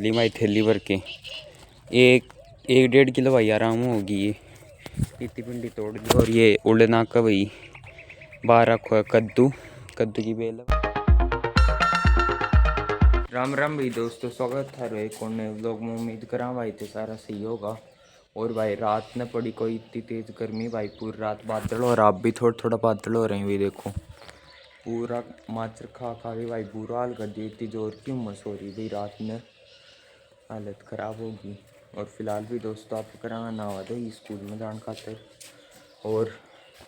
ली भाई थैली भर के। एक 1-1.5 किलो भाई आराम होगी ये। इतनी पिंडी तोड़ दी। और ये उड़ना का भाई बाहर रखो है कद्दू की बेल। राम राम भाई दोस्तों, स्वागत है भाई कौन व्लॉग में। उम्मीद करा भाई तो सारा सही होगा। और भाई रात ने पड़ी कोई इतनी तेज़ गर्मी भाई, पूरी रात बादल और आप भी थोड़ा थोड़ा बादल हो रहे हैं। भाई देखो पूरा माचर खा के भाई बुरा हाल कर दिया। इतनी जोर की उमस हो रही भाई, रात में हालत ख़राब होगी। और फिलहाल भी दोस्तों आप कराना नहा दो स्कूल में जान खातिर। और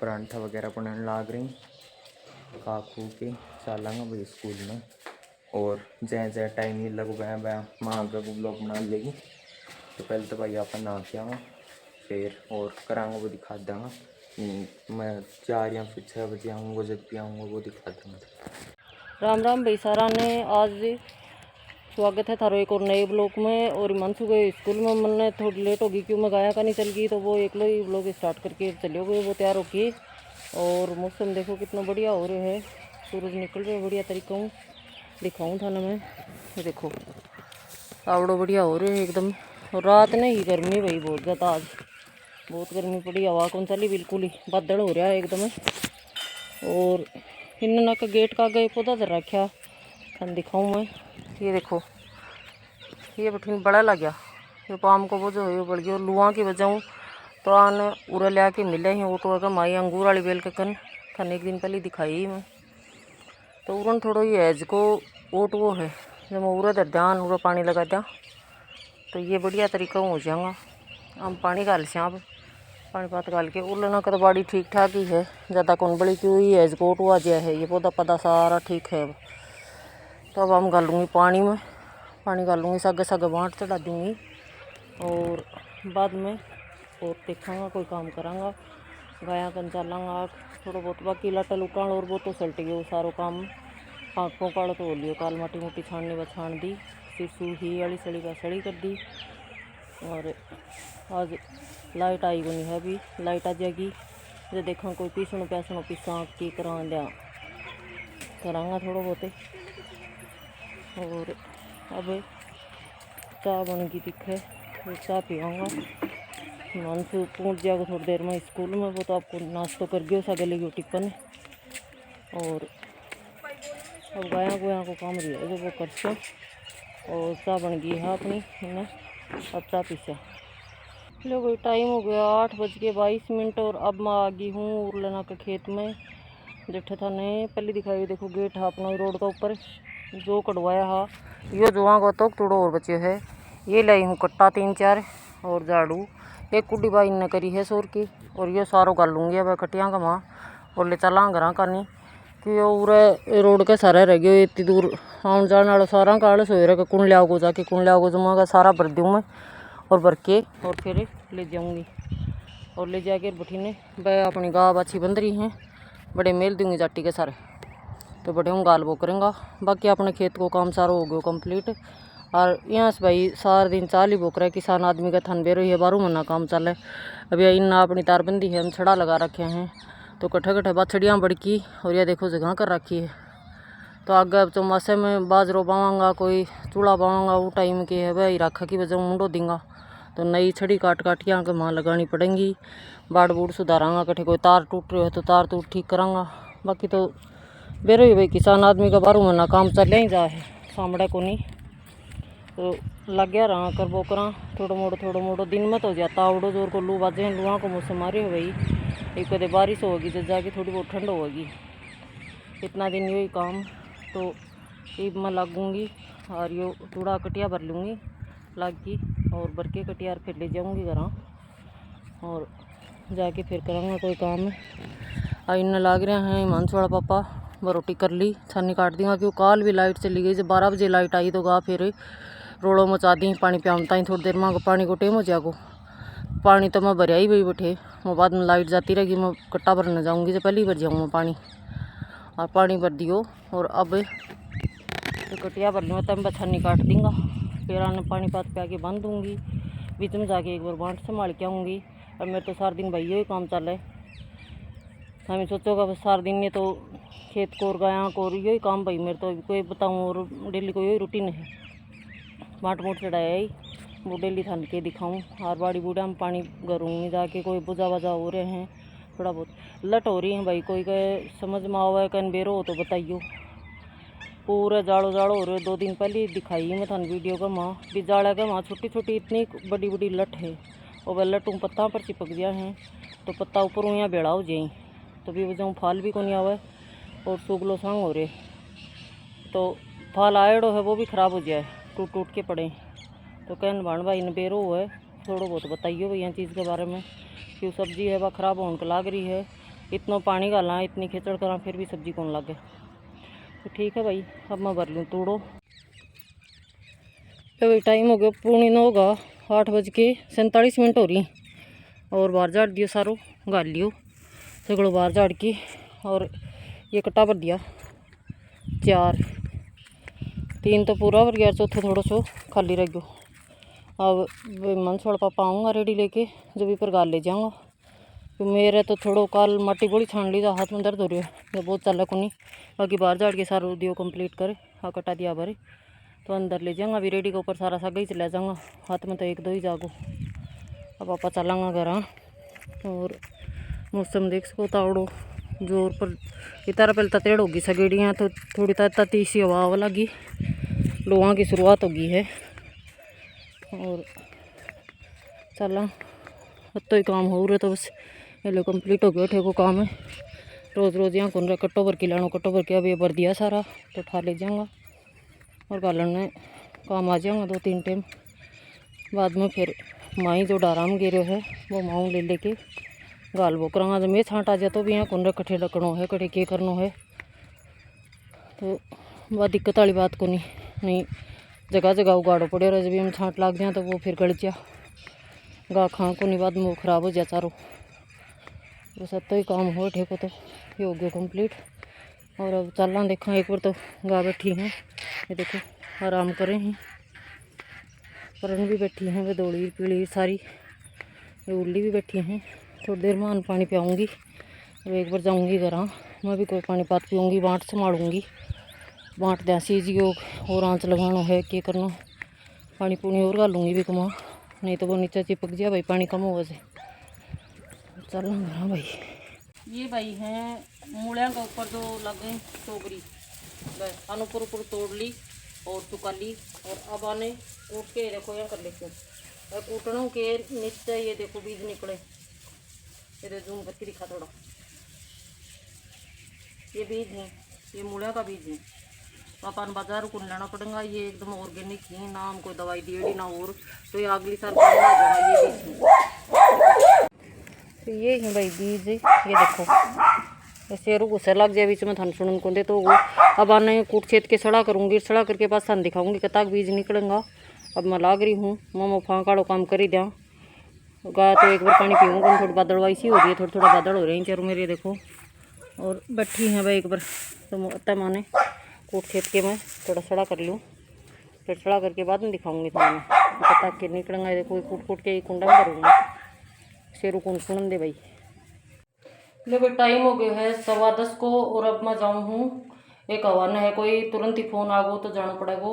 परांठा वगैरह बनाने लाग रही खा खू के चलांगा भाई स्कूल में। और जै टाइम मिल वह माँ का ब्लॉग बना लेगी। तो पहले तो भाई आप नहा के आऊँ फिर और कराऊँगा वो दिखा दूँगा। मैं 4 या फिर 6 बजे आऊँगा, जब भी आऊँगा वो दिखा दूँगा। राम राम भाई सारा ने। आज स्वागत है थारो एक और नए ब्लॉग में। और मनसू गए स्कूल में, मैंने थोड़ी लेट होगी क्यों मैं गाया का नहीं चल गई, तो वो एक ही ब्लॉग स्टार्ट करके चले गए। वो तैयार होगी और मौसम देखो कितना बढ़िया हो रहा है, सूरज निकल रहे बढ़िया तरीका हूँ दिखाऊँ था ना मैं। ये देखो आवड़ो बढ़िया हो रहे है एकदम। और रात ने ही गर्मी भाई बहुत ज़्यादा, आज बहुत गर्मी पड़ी, हवा कौन चली बिल्कुल ही बादल हो रहा है एकदम। और इन का गेट का गए पौधा धर रखा खन दिखाऊँ मैं। ये देखो ये बठीन बड़ा लग गया, ये पाम को वो जो है बढ़ गया। और लुआ की बजाऊँ तो आन उरा लिया के मिले ही ऑटो का माई अंगूर वाली बेल के कन खन एक दिन पहले दिखाई मैं। तो उरन थोड़ा ये एज को ओट वो है, जब मैं उरा दर ध्यान उरा पानी लगा दिया तो ये बढ़िया तरीका हो जाएगा। हम पानी गाल से आप पानी पात गाल के उड़ना का तो बाड़ी ठीक ठाक ही है, ज़्यादा कौन बड़ी क्यों ही है गोट हुआ जया है। ये पौधा पौधा सारा ठीक है। अब तो अब हम गालूँगी पानी में, पानी गालूँगी सागे सागे बाँट चढ़ा दूँगी। और बाद में और देखाँगा कोई काम कराँगा, गाया कन चलाँगा थोड़ा बहुत। बाकी लटल उटाण और वो तो सल्ट गयो सारो काम। आँखों काल तो हो लियो, काल माटी मोटी छानने व छान दी, सिसू ही वाली सड़ी का सड़ी कर दी। और आज लाइट आई को नहीं है, अभी लाइट आ जाएगी जो देखा कोई पीसणो पैसणो पिसा की करा दिया कराँगा थोड़ा बहुत। और अब चाय बन गई दिखे तो चाय पीऊँगा। मानसू पहुँच जाएगा थोड़ी देर में स्कूल में, वो तो आपको नाश्तो कर गयो सा गले गयो टिफिन। और अब गाया गुया को काम रही है जो वो करते। और चाय बन गई है अपनी इन्हें, अब चाय पीछे लो भाई। टाइम हो गया 8:22। और अब मैं आ गई हूँ उरलेना के खेत में। जेठे था ने पहले दिखाई देखो गेट है अपना रोड का ऊपर जो कटवाया हा, यो जुआ को तो थोड़ा और बचे है। ये लाई हूँ कट्टा 3-4 और झाड़ू एक कुड्डी बाई ने करी है सोर की। और ये सारो गाल लूँगी अब कटिया का माँ और ले चला घर करनी कि उरे रोड के सारे रह गए इतनी दूर आने जाने वाला सारा काल सोए रहे कुण लिया को जाके कुण लिया को जमा का सारा भर दूँ मैं। और भर के और फिर ले जाऊँगी और ले जाके बठीने वह अपनी गाँव बाछी बंद रही हैं बड़े मेल दूँगी जाटी के सारे, तो बड़े हम गाल वो करेंगे। बाकी अपने खेत को काम सारा हो गया कंप्लीट। और यहाँ से भाई सारा दिन चाल ही बोक रहा है, किसान आदमी का थन बेरो है 12 महीना काम चले। अभी इन अपनी तारबंदी है, हम छड़ा लगा रखे हैं तो कट्ठे कट्ठे बछड़ियाँ बड़की। और यह देखो जगह कर रखी है। तो आगे चौमासे में बाजरो पावांगा कोई चूड़ा पावांगा वो टाइम के है भाई रखा की वजह मुंडो देंगा। तो नई छड़ी काट काट के आके वहाँ लगानी पड़ेंगी। बाड़ बूढ़ सुधारांगा, कट्ठे कोई तार टूट रहे हो तो तार टूट ठीक करांगा। बाकी तो बेरो ही भाई किसान आदमी का 12 महीना काम चल ही जा है, सामड़े को नहीं तो लग गया रहा कर वो करा थोड़ा मोड़ो दिन में तो जाता आवड़ो जोर को लू बाजे लुआ को मुँह से मारे हो भाई। एक कदे बारिश होगी जब जाके थोड़ी बहुत ठंड होगी, इतना दिन यही काम। तो ईब मैं लगूँगी और यो थोड़ा कटिया भर लूँगी लागी और भर के कटिया फिर ले जाऊँगी घर और जाके फिर करूँगा कोई काम। और इन लाग रहे हैं हिमांशु वाला पापा वो रोटी कर ली छानी काट दूँगा क्यों काल भी लाइट चली गई। जब 12 बजे लाइट आई तो गा फिर रोड़ो मचा दी पानी प्यामता ही थोड़ी देर में पानी को टेम हो जाएगो। पानी तो मैं भरिया ही भाई बैठे वो बाद में लाइट जाती रहेगी, मैं कट्टा भरने जाऊँगी तो पहले ही भर जाऊँगा पानी। और पानी भर दियो और अब तो कटिया भर लूँगा तब मैं छन्नी काट दूँगा फिर आने पानी पात पे आके बांध दूँगी। बीच में जाके एक बार बाँट संभाल के आऊँगी। और मेरे तो सारा दिन भाई यही काम चल रहा है, हमें सोचोगा बस सारा दिन ये तो खेत को और गाया को और यही काम भाई मेरे तो कोई बताऊँ और डेली को यही रूटीन है। बाट मोट चढ़ाया ही वो डेली थान के दिखाऊँ। हर बाड़ी बूढ़ा में पानी करूँगी जाके, कोई बुझा वजा हो रहे हैं, थोड़ा बहुत लट हो रही हैं भाई। कोई कहे समझ में आवा है कन बेरो हो तो बताइयो। पूरा जाड़ो जाड़ो हो रहे। 2 दिन पहले दिखाई मैं थान वीडियो का माँ भी जाड़ा का माँ छोटी छोटी इतनी बड़ी बड़ी लट है और वह लट पत्ता पर चिपक गया है तो पत्ता ऊपर यहाँ बेड़ा हो जाए तो भी वजह फाल भी को नहीं आवे और सुगलो सांग हो रहे तो फाल आएड़ो है वो भी ख़राब हो जाए, टूट टूट के पड़े। तो कहन भाण भाई ने बेरो है थोड़ा बहुत बताइए भाई यहाँ चीज़ के बारे में, क्यों सब्जी है वह ख़राब होने को लाग रही है। इतना पानी डाला इतनी खिचड़ करा फिर भी सब्जी कौन लागे। तो ठीक है भाई अब मैं भर लूँ तोड़ो। तो भाई टाइम हो गया 9:45 होगा, 8:47 हो रही और बाहर झाड़ दियो सारो गाल लियो सगड़ो बाहर झाड़ के। और ये कट्टा भर दिया 4, 3 तो पूरा भर गया, चौथा थोड़ा सो खाली रह गयो। अब मन छोड़ पापा आऊँगा रेडी लेके जब भी पर गाल ले जाऊँगा। तो मेरे तो थोड़ो काल माटी बड़ी छान ली, हाथ में दर्द हो रही है बहुत चल को नहीं। बाकी बाहर झाड़ के सारा दियो कंप्लीट करे, हाँ कटा दिया भरे तो अंदर ले जाऊँगा। अभी रेडी के ऊपर सारा सागा ही चला जाऊँगा, हाथ में तो 1-2 ही जागो। अब पापा चलाऊँगा घर। और मौसम देख सको तावड़ो जोर पर इतारा पहले ततेड़ होगी सगेड़ियाँ तो थोड़ी तती सी हवा हवा लगी, लोहा की शुरुआत होगी है। और चला तो ही काम हो रहे तो बस ये कंप्लीट हो गया ठेको काम है। रोज़ रोज़ यहाँ कौन रहा कट्टो भर के लानो, कट्टो भर के अब ये भर दिया सारा तो उठा ले जाऊँगा और गालन में काम आ जाऊँगा 2-3 टाइम बाद में। फिर माई जो डाराम गिरे है वो माऊ ले लेके गाल वो करांगा। जब मैं छाँट आ जाए तो भी यहाँ कौन रहा कट्ठे रखनो है कट्ठे के करनो है तो वह दिक्कत वाली बात को नहीं जगह जगह उगाड़ो पड़े रहे। जब भी हम छाँट लाग जाए तो वो फिर गड़ जा गा खां को नहीं बाद में वो ख़राब हो जाए चारों। तो सब तो ही काम हो ठेको तो ये हो गया कंप्लीट। और अब चलना देखा एक बार तो गा बैठी हैं, ये देखो आराम करें हैं, परन भी बैठी हैं वे दौड़ी पीली सारी, ये उल्ली भी बैठी हैं। थोड़ी देर में अन्न पानी पियाऊँगी और एक बार जाऊँगी घर, मैं भी कोई पानी पात पीऊँगी, बाँट संभालूँगी, बाँट दें सीजी और आँच लगाना है क्या करना, पानी पूनी और गालूँगी भी कमा, नहीं तो वो नीचे चिपक जाए भाई पानी कम हो से। चलना घर भाई। ये भाई हैं मूलिया के ऊपर जो लगे टोकरी बस आने ऊपर तोड़ ली और सुखा ली और अब आने कूट के देखो यहाँ कर लेती हूँ। कूटनों के नीचे ये देखो बीज निकले, ये देखो जूम करके दिखा थोड़ा, ये बीज है, ये मूलिया का बीज है। अपन बाजार को लेना पड़ेगा, ये एकदम ऑर्गेनिक ही, ना हमको दवाई दी ना और, तो ये अगली साल ये बीज है। तो ये है भाई बीज, ये देखो ऐसे रू गुस्सा लग जाए बीच में थान सुन को दे तो वो अब आने कूट छेद के सड़ा करूँगी, सड़ा करके पास थान दिखाऊंगी कताक बीज निकलेगा। अब मैं लाग रही हूँ मामा फाँकाड़ो काम कर ही दिया गा तो एक बार पानी पीऊँगा। थोड़ी बादलवाई सी हो रही है, थोड़ा बादल हो रहे हैं चारों मेरे देखो। और बैठी हैं भाई एक बार तो अत्ता माने कूट छेद के मैं थोड़ा सड़ा कर लूँ, फिर सड़ा करके बाद में दिखाऊँगी थाने कताक के निकलेंगे। देखो कूट कूट के कुंडा में करूँगी शेरू कौन सुन दे भाई। देखो टाइम हो गया है 10:15 को और अब मैं जाऊँ हूँ एक हवन है, कोई तुरंत ही फ़ोन आ गो तो जाना पड़ेगा।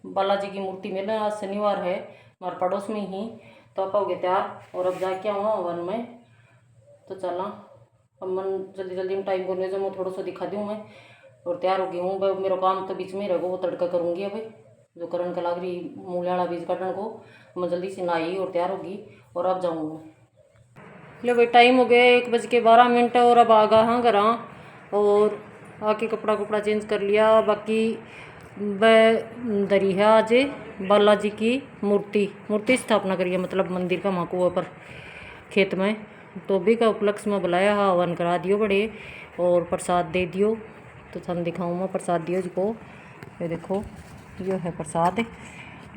बालाजी की मूर्ति में आज शनिवार है हमारे पड़ोस में ही, तो आप हो गए तैयार और अब जाके आऊँ हवन में। तो चला अब मन जल्दी जल्दी में टाइम करने जो मैं थोड़ा सा दिखा दूँ मैं और तैयार हो गई हूँ। मेरा काम तो बीच में रहेगा, वो तड़का करूँगी अब जो करण का लाग रही मूलियाला बीज काटने को। मैं जल्दी से नहाई और तैयार होगी और अब जाऊँगा। लो भाई टाइम हो गया 1:12 और अब आ गया हाँ घर और आके कपड़ा कुपड़ा चेंज कर लिया। बाकी वह धरी है आज बालाजी की मूर्ति स्थापना करी है, मतलब मंदिर का वहाँ को पर खेत में, तो भी का उपलक्ष्य में बुलाया है, हवन करा दियो बड़े और प्रसाद दे दियो। तो थन दिखाऊँ मैं प्रसाद दियो जिको, ये देखो ये है प्रसाद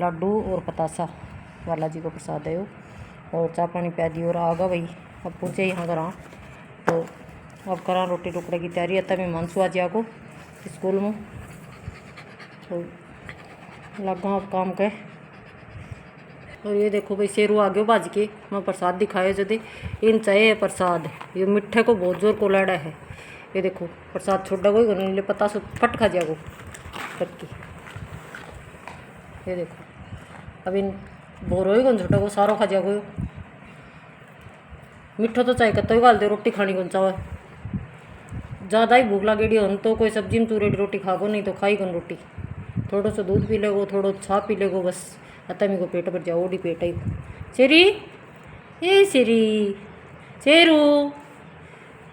लड्डू और पतासा बालाजी को प्रसाद है। और चाय पानी पिया दियो और आगा भाई अब पूछे यहाँ करा तो अब करा रोटी टुकड़े की तैयारी। तब मैं मानसू आ जागो स्कूल में तो लगा अब काम के। और ये देखो भाई शेरू आ गयो बाज के, मैं प्रसाद दिखाए जदे इन चाहे प्रसाद ये मिठे को बहुत जोर को लड़ा है। ये देखो प्रसाद छोड़ा कोई नहीं पता सो फट खा जागो करके, ये देखो अभी बोरो ही कौन छोटा को सारो खा जाओ मिठो तो चाहे कत्तो ही गाल दे रोटी खानी कौन चाहे ज़्यादा ही भूख लगेगी हम तो कोई सब्जी में चूरेडी रोटी खागो नहीं तो खाई कौन रोटी थोड़ो सा दूध पी लेगो थोड़ो छा पी लेगो बस अतमी को पेट भर जाओ ओडी पेट आई शेरी ए शेरी शेरू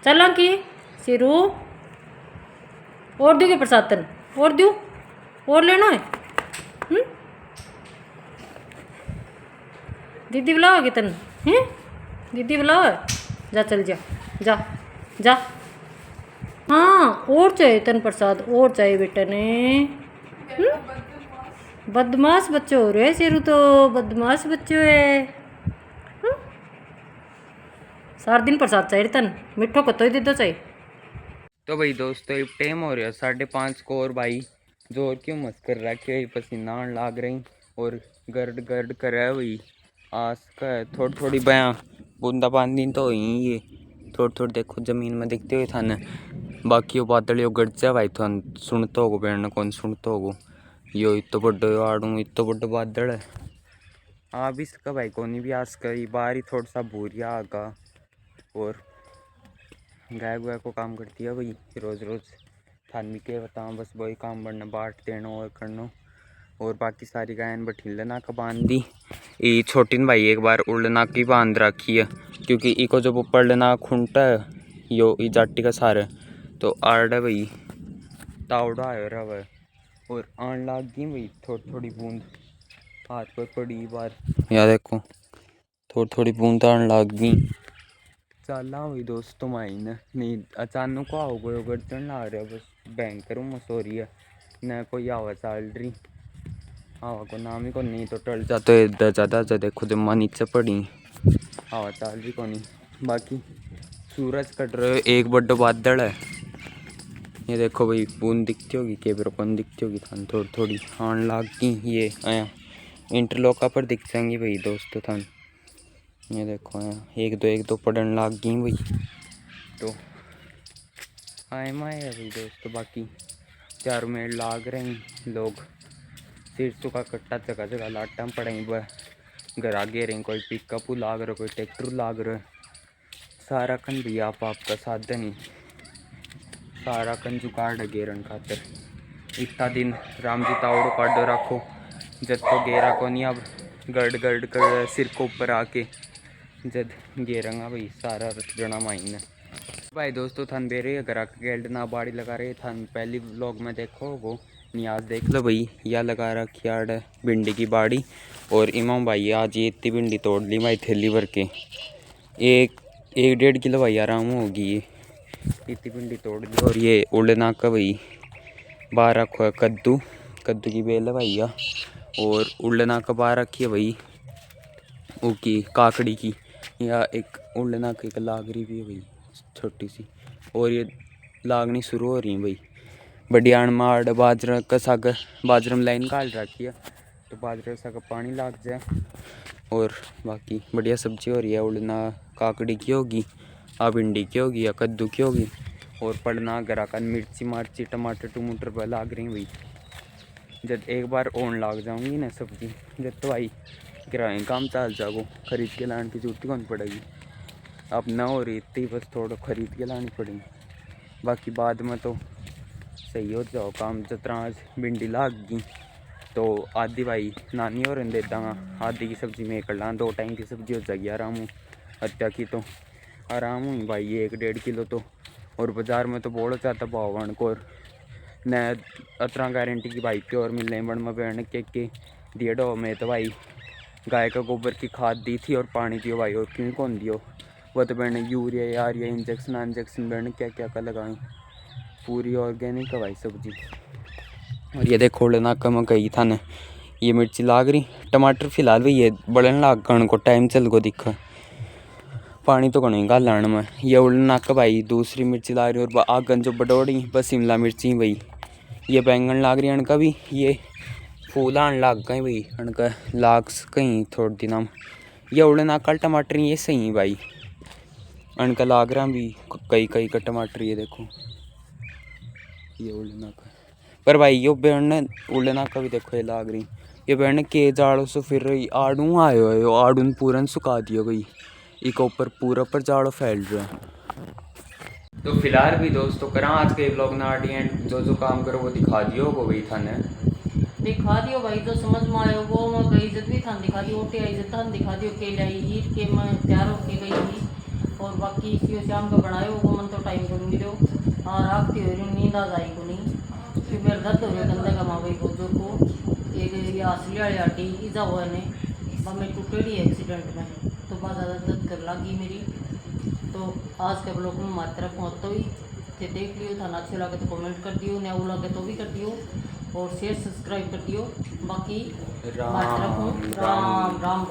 चला की शेरू और दू के प्रसाद तन और दू और लेना है दीदी बुलाओगे तन हैं दीदी बुलाओ जा चल जा जा जा हाँ और चाहिए तन प्रसाद और चाहिए बेटा ने बदमाश बच्चे हो रहे शेरू तो बदमाश बच्चे है सारा दिन प्रसाद चाहिए तन मिठो कतो ही दे दो चाहिए। तो भाई दोस्तों अब टाइम हो रहा 5:30 को और भाई जोर क्यों मत कर रहा है पसीना आने लाग रही और गर्द गर्द कर रहा है भाई आस का थोड़ी थोड़ी बया बूंदा पानी तो ही ये थोड़ी थोड़ी देखो जमीन में दिखते हुए थाने बाकी वो बादल यो गड़ जा भाई थान सुनते होगो बैठने कौन सुनते होगो यो इतो बड्डो आड़ू इतो बड्डो बादल है आ भी इसका भाई कोनी भी आस करी बाहर ही थोड़ा सा भूरिया आगा और गाय गुआ को काम करती है भाई रोज़ रोज़ थान भी के बताऊँ बस वही काम बढ़ना बाट देना और करना और बाकी सारी गायन बठीले ना का बांध दी ये छोटी न भाई एक बार उड़ना की बांध रखी है क्योंकि इको जब ऊपर लेना खुंटा है यो ई जाटी का सारे तो आड़ है भाई तावड़ा आयो रहा है और आन लाग गई भाई थोड़ी थोड़ी बूंद हाथ पर पड़ी बार या देखो थोड़ी थोड़ी बूंद आन लाग गई चला हुई दोस्तों माइन नहीं अचानक को आओ गए गर्दन ला रहा बस भयंकर मसोरी है न कोई हवा चल रही हवा को नाम ही को नहीं तो टल जाते इधर ज़्यादा देखो जब माँ नीचे पड़ी हवा चल रही को नहीं बाकी सूरज कट रहे एक बड़ा बादल है ये देखो भाई बूंद दिखती होगी केबर कौन दिखती होगी थान थोड़ी थोड़ी आन लाग गई ये आया इंटरलॉका पर दिख जाएंगी भाई दोस्तों थान ये देखो यहाँ एक दो पड़न लाग गई भाई तो आए माए है भाई दोस्तों बाकी चारों में लाग रहे हैं लोग सिरसों का कट्टा जगह जगह लाटा पड़ेंगे वह घर आगे रहे कोई पिकअप लाग रहा कोई ट्रैक्टर लाग रहा सारा कन भी आप का साधन ही सारा कन जुगाड़ है गेरन खातर इतना दिन राम जी तावड़ो काटो रखो जब तो गेरा को नहीं अब गड़ गड़ कर सिर को ऊपर आके जद गेरंगा भाई सारा जना माइन भाई दोस्तों थान बेरे अगर आके गेल्ड ना बाड़ी लगा रहे थान पहली व्लॉग में देखो वो नियाज देख लो भाई या लगा रखी आड़ भिंडी की बाड़ी और इमाम भाई आज ये इतनी भिंडी तोड़ ली भाई थैली भर के एक 1.5 किलो भाई आराम होगी ये इतनी भिंडी तोड़ ली और ये उड़ना का भाई बाहर रखो है कद्दू कद्दू की बेल है भैया और उड़ना का बाहर रखी है भाई वो की काकड़ी की या एक उड़ना की एक लागरी भी है भाई छोटी सी और ये लागनी शुरू हो रही है भाई बढ़िया माड़ बाजरा का साग बाजरा में लाइन काट रखी है तो बाजरे का पानी लाग जाए और बाकी बढ़िया सब्जी हो रही है उड़ना काकड़ी की होगी आ भिंडी की होगी या कद्दू की होगी और पड़ना गराकन मिर्ची मार्ची टमाटर टमाटर पर लाग रही भाई जब एक बार ओन लाग जाऊंगी ना सब्जी जब तो भाई किराए काम चल जाओ खरीद के लाने की जरूरत कौन पड़ेगी अब ना हो रही इतनी बस थोड़ा खरीद के लानी पड़ेगी बाकी बाद में तो सही हो जाओ काम जितना आज भिंडी लाग गई तो आधी भाई नानी और दे दूँगा आधी की सब्ज़ी में कर ला 2 टाइम की सब्ज़ी हो जाएगी आराम हूँ हत्या की तो आराम हुई भाई 1-1.5 किलो तो और बाज़ार में तो बहुत ज़्यादा भाव वन को न अतरा गारंटी की भाई प्योर मिलने बन में बैठ के दिए डो में तो भाई गाय का गोबर की खाद दी थी और पानी दियो भाई और क्यों कौन दियो वो तो बैठने यूरिया यार या इंजेक्शन बैठने क्या क्या का लगाएं पूरी ऑर्गेनिक है भाई सब्जी। और ये देखो लेना कम गई था न ये मिर्ची लाग रही टमाटर फिलहाल भी ये बढ़न लाग गण को टाइम चल को दिखा पानी तो कहीं गालन में ये उड़ना का भाई दूसरी मिर्ची लाग रही और आगन जो बडोड़ी बस शिमला मिर्ची भाई ये बैंगन लाग रही अनका भी ये फूल आन लाग गए भाई अनका लाग कहीं थोड़े दिन हम ये उड़ना का टमाटर ये सही भाई अनका लाग रहा भी कई कई का टमाटर ये देखो ये उड़ना का पर भाई यो बेड़ने उड़ना का भी देखो ये लाग रही ये बहन के जाड़ों से फिर आड़ू आयो है, आड़ू पूरन सुखा दियो गई, एक ऊपर पूरा पर जाड़ो फैल रहा है। तो फिलहाल भी दोस्तों करा आज के ब्लॉग ना एंड जो काम करो वो दिखा दियो को भाई थाने दिखा दियो भाई, जो समझ में आयो वो मैं गई इज्जत भी थान दिखा दियो, ओटे इज्जत थान दिखा दियो के लाई ईद के मैं तैयार होके गई थी। और बाकी इसी शाम का बनायो वो मन तो टाइम को मिलो और रात की हो रही नींद आ जाए को नहीं, फिर मेरा दर्द हो रहा कंधे का माँ भाई को को एक ये असली वाली हड्डी ईजा हुआ ने मैं टूटेड़ी एक्सीडेंट में, तो बहुत ज़्यादा दर्द कर लगी मेरी। तो आज के ब्लॉग में मात्रा पहुँचते हुई तो देख लियो, था अच्छे लगे तो कमेंट कर दियो, नया लगे तो भी कर दियो और शेयर सब्सक्राइब कर दियो। बाकी मात्रा को राम राम।